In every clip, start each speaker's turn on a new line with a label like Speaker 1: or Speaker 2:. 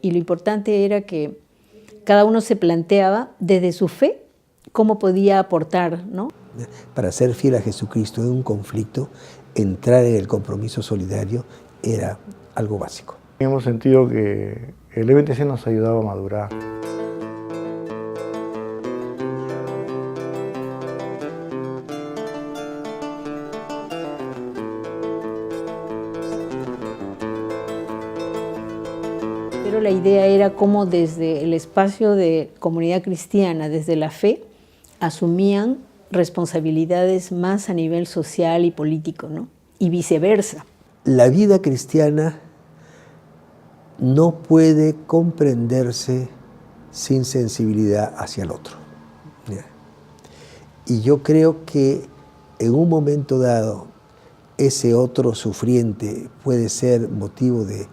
Speaker 1: Y lo importante era que cada uno se planteaba desde su fe cómo podía aportar, ¿no?
Speaker 2: Para ser fiel a Jesucristo en un conflicto, entrar en el compromiso solidario era algo básico.
Speaker 3: Hemos sentido que el MTC nos ayudaba a madurar.
Speaker 1: Pero la idea era cómo desde el espacio de comunidad cristiana, desde la fe, asumían responsabilidades más a nivel social y político, ¿no? Y viceversa.
Speaker 2: La vida cristiana no puede comprenderse sin sensibilidad hacia el otro. Y yo creo que en un momento dado ese otro sufriente puede ser motivo de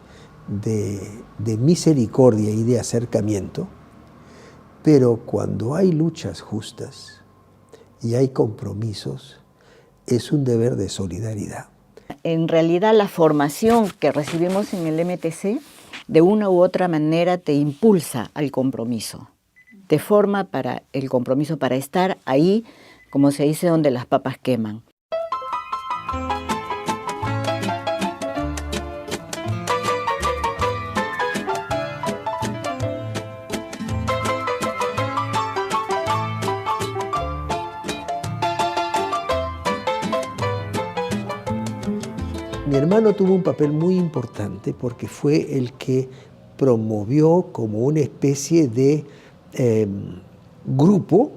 Speaker 2: misericordia y de acercamiento, pero cuando hay luchas justas y hay compromisos, es un deber de solidaridad.
Speaker 4: En realidad la formación que recibimos en el MTC de una u otra manera te impulsa al compromiso, te forma para el compromiso, para estar ahí, como se dice, donde las papas queman.
Speaker 2: Mi hermano tuvo un papel muy importante porque fue el que promovió como una especie de grupo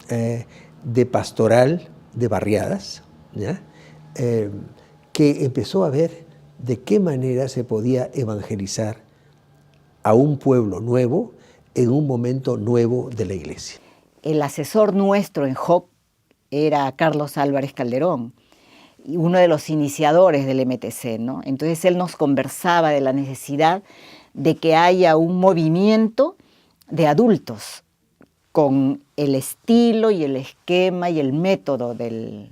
Speaker 2: de pastoral de barriadas, ¿ya? Que empezó a ver de qué manera se podía evangelizar a un pueblo nuevo en un momento nuevo de la iglesia.
Speaker 4: El asesor nuestro en JOC era Carlos Álvarez Calderón, uno de los iniciadores del MTC, ¿no? Entonces él nos conversaba de la necesidad de que haya un movimiento de adultos con el estilo y el esquema y el método de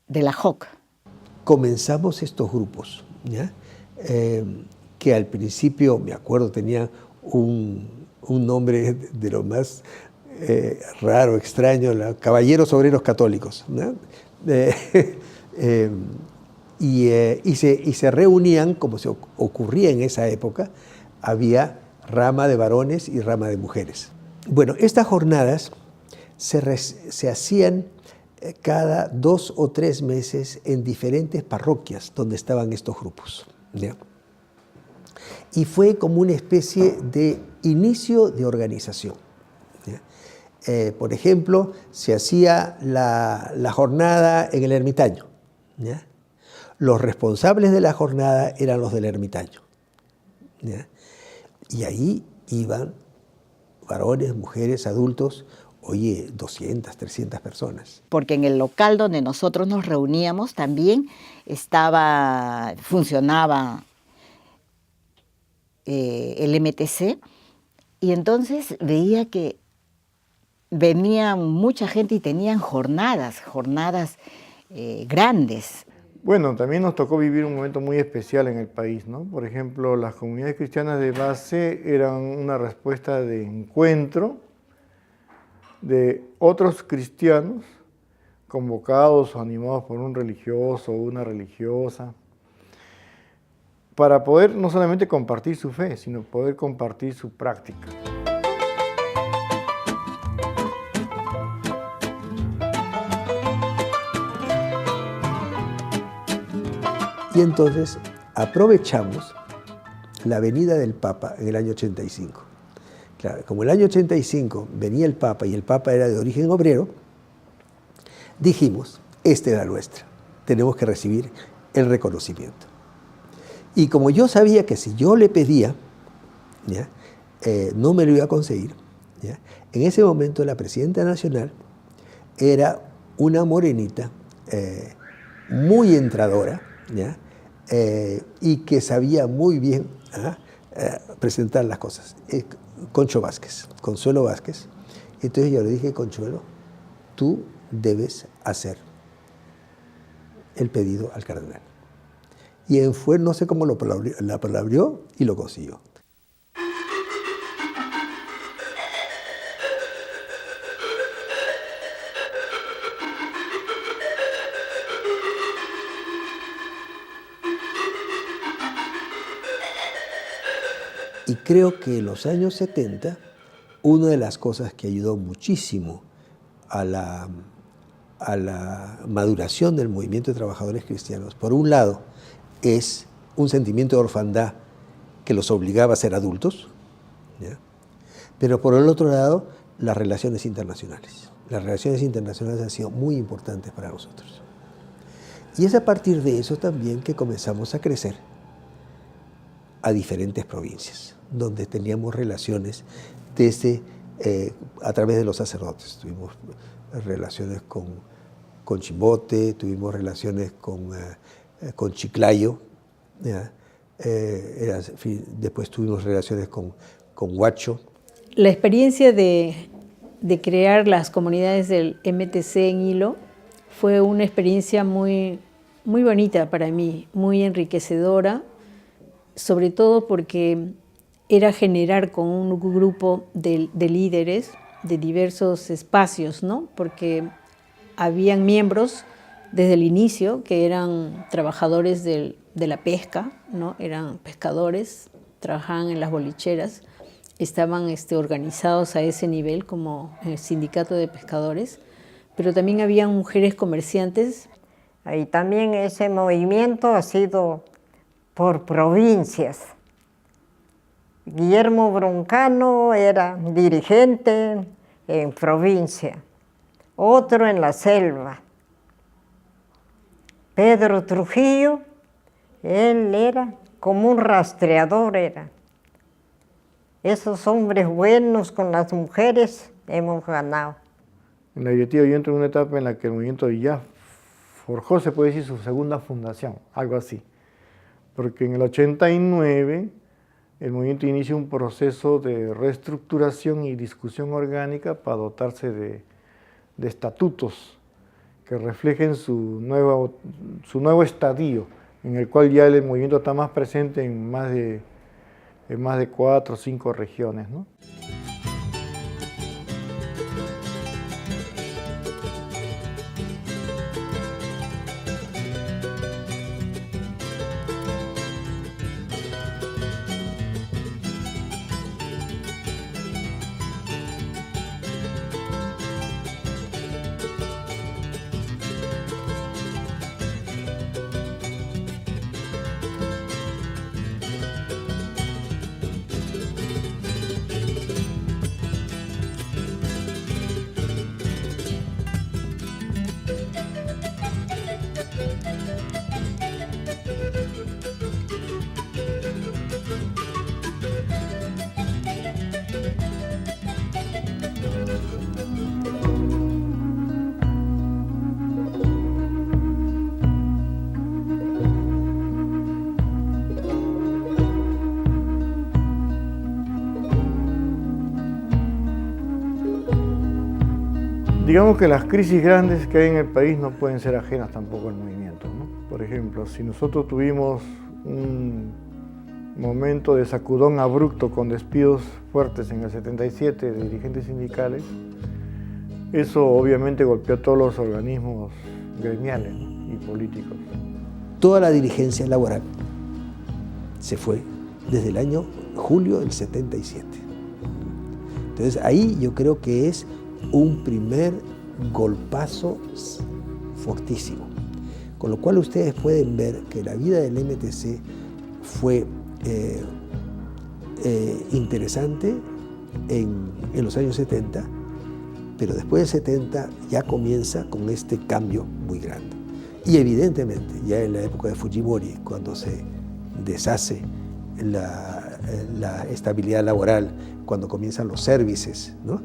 Speaker 4: la JOC.
Speaker 2: Comenzamos estos grupos, ¿ya? Que al principio, me acuerdo, tenía un nombre de lo más raro, extraño, Caballeros Obreros Católicos, ¿no? Y se reunían, como se ocurría en esa época, había rama de varones y rama de mujeres. Bueno, estas jornadas se hacían cada 2 o 3 meses en diferentes parroquias donde estaban estos grupos, ¿ya? Y fue como una especie de inicio de organización, ¿ya? Por ejemplo, se hacía la jornada en el Ermitaño, ¿ya? Los responsables de la jornada eran los del Ermitaño, ¿ya? Y ahí iban varones, mujeres, adultos, 200, 300 personas.
Speaker 4: Porque en el local donde nosotros nos reuníamos también funcionaba el MTC, y entonces veía que venía mucha gente y tenían jornadas grandes.
Speaker 3: Bueno, también nos tocó vivir un momento muy especial en el país, ¿no? Por ejemplo, las comunidades cristianas de base eran una respuesta de encuentro de otros cristianos convocados o animados por un religioso o una religiosa, para poder no solamente compartir su fe, sino poder compartir su práctica.
Speaker 2: Y entonces aprovechamos la venida del Papa en el año 85. Claro, como el año 85 venía el Papa y el Papa era de origen obrero, dijimos, esta es la nuestra, tenemos que recibir el reconocimiento. Y como yo sabía que si yo le pedía, ¿ya? No me lo iba a conseguir, ¿ya? En ese momento la presidenta nacional era una morenita muy entradora, ¿ya? Y que sabía muy bien presentar las cosas. Concho Vázquez, Consuelo Vázquez. Entonces yo le dije, Consuelo, tú debes hacer el pedido al cardenal. Y en Fue no sé cómo la palabrió y lo consiguió. Y creo que en los años 70, una de las cosas que ayudó muchísimo a la maduración del movimiento de trabajadores cristianos, por un lado, es un sentimiento de orfandad que los obligaba a ser adultos, ¿ya? Pero por el otro lado, las relaciones internacionales. Las relaciones internacionales han sido muy importantes para nosotros. Y es a partir de eso también que comenzamos a crecer a diferentes provincias, donde teníamos relaciones desde, a través de los sacerdotes. Tuvimos relaciones con Chimbote, tuvimos relaciones con Chiclayo, ¿ya? Después tuvimos relaciones con Huacho.
Speaker 1: La experiencia de crear las comunidades del MTC en Hilo fue una experiencia muy, muy bonita para mí, muy enriquecedora, sobre todo porque era generar con un grupo de líderes de diversos espacios, ¿no? Porque habían miembros desde el inicio que eran trabajadores de la pesca, ¿no? Eran pescadores, trabajaban en las bolicheras, estaban organizados a ese nivel como el sindicato de pescadores, pero también habían mujeres comerciantes.
Speaker 5: Y también ese movimiento ha sido por provincias. Guillermo Broncano era dirigente en provincia, otro en la selva. Pedro Trujillo, él era como un rastreador, era. Esos hombres buenos con las mujeres hemos ganado.
Speaker 3: En la directiva yo entro en una etapa en la que el movimiento ya forjó, se puede decir, su segunda fundación, algo así. Porque en el 89 el movimiento inicia un proceso de reestructuración y discusión orgánica para dotarse de estatutos que reflejen su nuevo estadio, en el cual ya el movimiento está más presente en más de 4 o 5 regiones, ¿no? Digamos que las crisis grandes que hay en el país no pueden ser ajenas tampoco al movimiento, ¿no? Por ejemplo, si nosotros tuvimos un momento de sacudón abrupto con despidos fuertes en el 77 de dirigentes sindicales, eso obviamente golpeó a todos los organismos gremiales, ¿no? Y políticos.
Speaker 2: Toda la dirigencia laboral se fue desde el año julio del 77. Entonces ahí yo creo que es un primer golpazo fortísimo. Con lo cual ustedes pueden ver que la vida del MTC fue interesante en los años 70, pero después del 70 ya comienza con este cambio muy grande. Y evidentemente, ya en la época de Fujimori, cuando se deshace la estabilidad laboral, cuando comienzan los services, ¿no?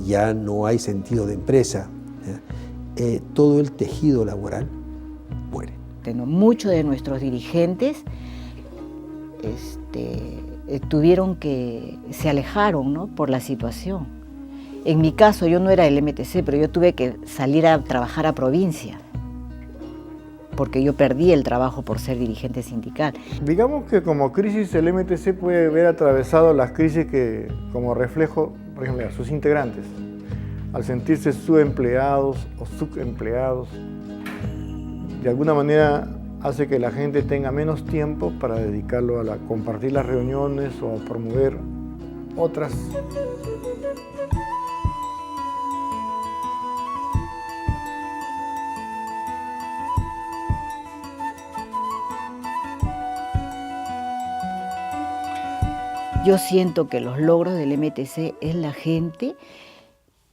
Speaker 2: Ya no hay sentido de empresa, todo el tejido laboral muere.
Speaker 4: Muchos de nuestros dirigentes se alejaron, ¿no? Por la situación. En mi caso, yo no era del MTC, pero yo tuve que salir a trabajar a provincias. porque yo perdí el trabajo por ser dirigente sindical.
Speaker 3: Digamos que como crisis el MTC puede ver atravesado las crisis que como reflejo, por ejemplo, a sus integrantes, al sentirse subempleados o subempleados, de alguna manera hace que la gente tenga menos tiempo para dedicarlo a compartir las reuniones o a promover otras.
Speaker 4: Yo siento que los logros del MTC es la gente,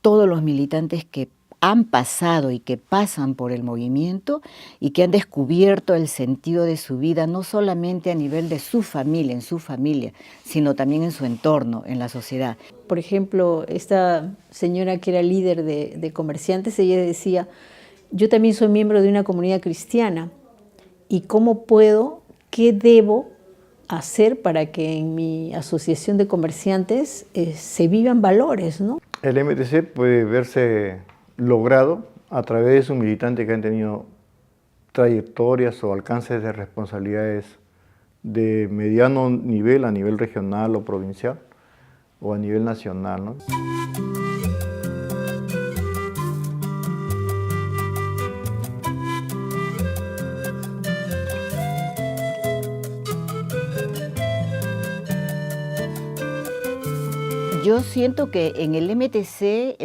Speaker 4: todos los militantes que han pasado y que pasan por el movimiento y que han descubierto el sentido de su vida, no solamente a nivel de su familia, en su familia, sino también en su entorno, en la sociedad.
Speaker 1: Por ejemplo, esta señora que era líder de comerciantes, ella decía, yo también soy miembro de una comunidad cristiana y ¿cómo puedo, qué debo hacer para que en mi asociación de comerciantes se vivan valores, ¿no?
Speaker 3: El MTC puede verse logrado a través de sus militantes que han tenido trayectorias o alcances de responsabilidades de mediano nivel, a nivel regional o provincial, o a nivel nacional, ¿no?
Speaker 4: Yo siento que en el MTC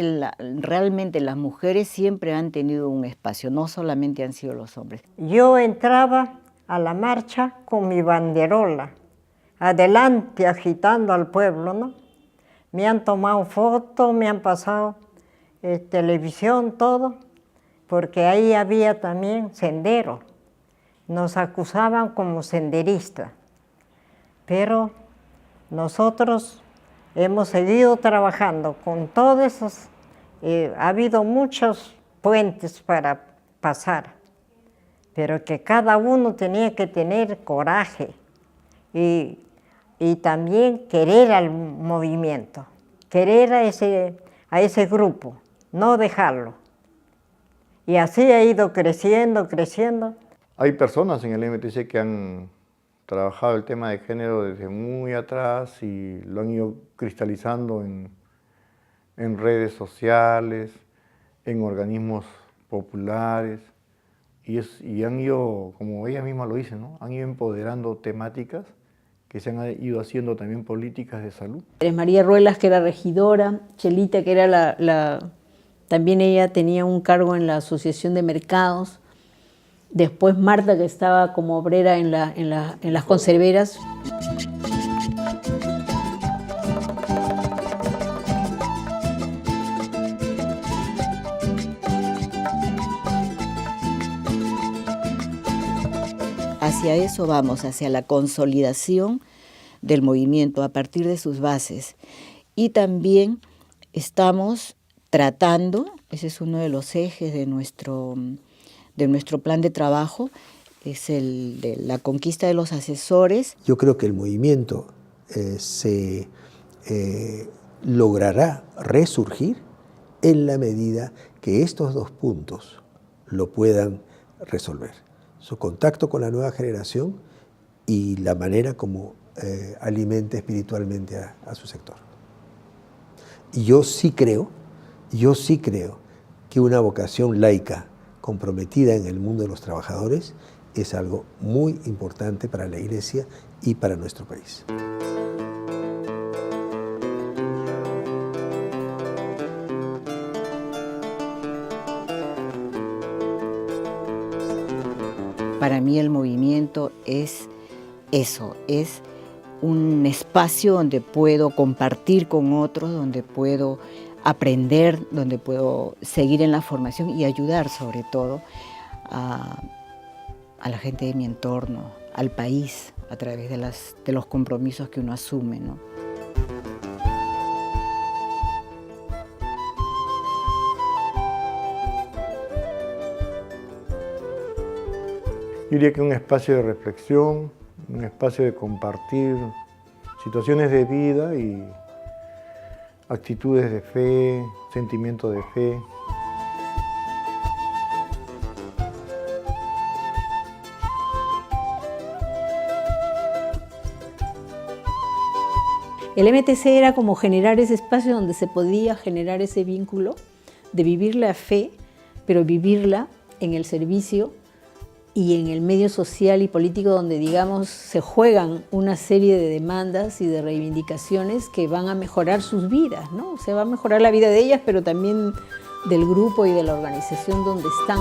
Speaker 4: realmente las mujeres siempre han tenido un espacio, no solamente han sido los hombres.
Speaker 5: Yo entraba a la marcha con mi banderola, adelante agitando al pueblo, ¿no? Me han tomado fotos, me han pasado televisión, todo, porque ahí había también sendero. Nos acusaban como senderistas, pero nosotros hemos seguido trabajando con todos esos, ha habido muchos puentes para pasar, pero que cada uno tenía que tener coraje y también querer al movimiento, querer a ese grupo, no dejarlo. Y así ha ido creciendo, creciendo.
Speaker 3: Hay personas en el MTC que han trabajado el tema de género desde muy atrás y lo han ido cristalizando en redes sociales, en organismos populares y han ido, como ella misma lo dice, ¿no? Han ido empoderando temáticas que se han ido haciendo también políticas de salud.
Speaker 1: María Ruelas, que era regidora, Chelita, que era también ella tenía un cargo en la Asociación de Mercados. Después Marta, que estaba como obrera en las conserveras.
Speaker 4: Hacia eso vamos, hacia la consolidación del movimiento a partir de sus bases. Y también estamos tratando, ese es uno de los ejes de nuestro plan de trabajo, es el de la conquista de los asesores.
Speaker 2: Yo creo que el movimiento se logrará resurgir en la medida que estos dos puntos lo puedan resolver. Su contacto con la nueva generación y la manera como alimenta espiritualmente a su sector. Y yo sí creo que una vocación laica comprometida en el mundo de los trabajadores es algo muy importante para la Iglesia y para nuestro país.
Speaker 4: Para mí el movimiento es eso, es un espacio donde puedo compartir con otros, donde puedo aprender, donde puedo seguir en la formación y ayudar sobre todo a la gente de mi entorno, al país, a través de los compromisos que uno asume, ¿no?
Speaker 3: Yo diría que un espacio de reflexión, un espacio de compartir situaciones de vida y actitudes de fe, sentimiento de fe.
Speaker 1: El MTC era como generar ese espacio donde se podía generar ese vínculo de vivir la fe, pero vivirla en el servicio y en el medio social y político donde, digamos, se juegan una serie de demandas y de reivindicaciones que van a mejorar sus vidas, ¿no? O sea, va a mejorar la vida de ellas, pero también del grupo y de la organización donde están.